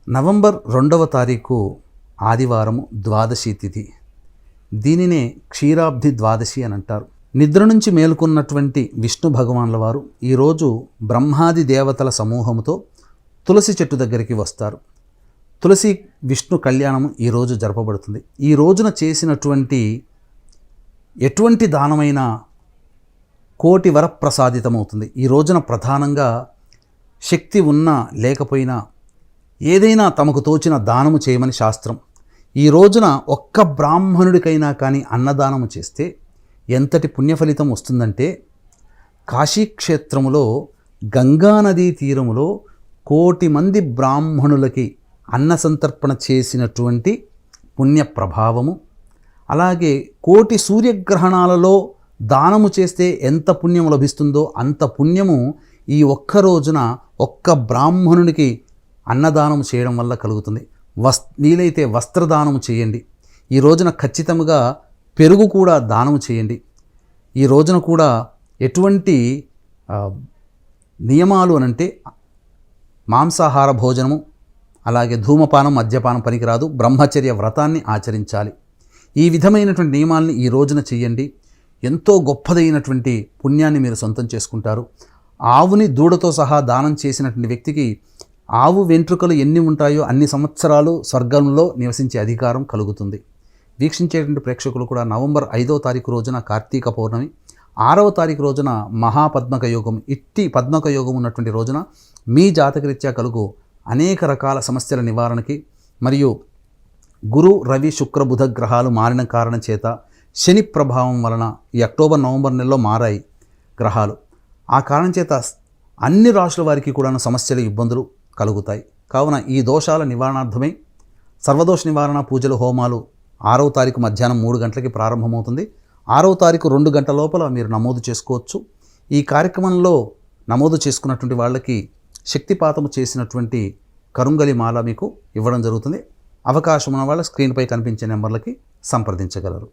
November 2వ తారీఖు ఆదివారము ద్వాదశి తిథి. దీనినే క్షీరాబ్ది ద్వాదశి అని అంటారు. నిద్ర నుంచి మేలుకున్నటువంటి విష్ణు భగవాన్ల వారు ఈరోజు బ్రహ్మాది దేవతల సమూహముతో తులసి చెట్టు దగ్గరికి వస్తారు. తులసి విష్ణు కళ్యాణము ఈరోజు జరపబడుతుంది. ఈ రోజున చేసినటువంటి ఎటువంటి దానమైనా కోటి వరప్రసాదితమవుతుంది. ఈ రోజున ప్రధానంగా శక్తి ఉన్నా లేకపోయినా ఏదైనా తమకు తోచిన దానము చేయమని శాస్త్రం. ఈ రోజున ఒక్క బ్రాహ్మణుడికైనా కానీ అన్నదానము చేస్తే ఎంతటి పుణ్యఫలితం వస్తుందంటే, కాశీక్షేత్రములో గంగానదీ తీరములో 1,000,000 మంది బ్రాహ్మణులకి అన్న సంతర్పణ చేసినటువంటి పుణ్య ప్రభావము, అలాగే 1,000,000 సూర్యగ్రహణాలలో దానము చేస్తే ఎంత పుణ్యం లభిస్తుందో అంత పుణ్యము ఈ ఒక్క రోజున ఒక్క బ్రాహ్మణునికి అన్నదానం చేయడం వల్ల కలుగుతుంది. వీలైతే వస్త్రదానము చేయండి. ఈ రోజున ఖచ్చితంగా పెరుగు కూడా దానము చేయండి. ఈ రోజున కూడా ఎటువంటి నియమాలు అనంటే మాంసాహార భోజనము, అలాగే ధూమపానం మద్యపానం పనికిరాదు. బ్రహ్మచర్య వ్రతాన్ని ఆచరించాలి. ఈ విధమైనటువంటి నియమాల్ని ఈ రోజున చేయండి. ఎంతో గొప్పదైనటువంటి పుణ్యాన్ని మీరు సొంతం చేసుకుంటారు. ఆవుని దూడతో సహా దానం చేసినటువంటి వ్యక్తికి ఆవు వెంట్రుకలు ఎన్ని ఉంటాయో అన్ని సంవత్సరాలు స్వర్గంలో నివసించే అధికారం కలుగుతుంది. వీక్షించేటువంటి ప్రేక్షకులు కూడా నవంబర్ 5వ తారీఖు రోజున కార్తీక పౌర్ణమి, 6వ తారీఖు రోజున మహాపద్మక యోగం, ఇట్టి పద్మక యోగం ఉన్నటువంటి రోజున మీ జాతకరీత్యా కలుగు అనేక రకాల సమస్యల నివారణకి, మరియు గురు రవి శుక్ర బుధ గ్రహాలు మారిన కారణం చేత శని ప్రభావం వలన ఈ అక్టోబర్ నవంబర్ నెలలో మారాయి గ్రహాలు. ఆ కారణం చేత అన్ని రాశుల వారికి కూడా సమస్యలు ఇబ్బందులు కలుగుతాయి. కావున ఈ దోషాల నివారణార్థమై సర్వదోష నివారణ పూజలు హోమాలు 6వ తారీఖు మధ్యాహ్నం 3 గంటలకి ప్రారంభమవుతుంది. 6వ తారీఖు 2 గంటల లోపల మీరు నమోదు చేసుకోవచ్చు. ఈ కార్యక్రమంలో నమోదు చేసుకున్నటువంటి వాళ్ళకి శక్తిపాతము చేసినటువంటి కరుంగలి మాల మీకు ఇవ్వడం జరుగుతుంది. అవకాశం ఉన్న వాళ్ళ స్క్రీన్పై కనిపించే నెంబర్లకి సంప్రదించగలరు.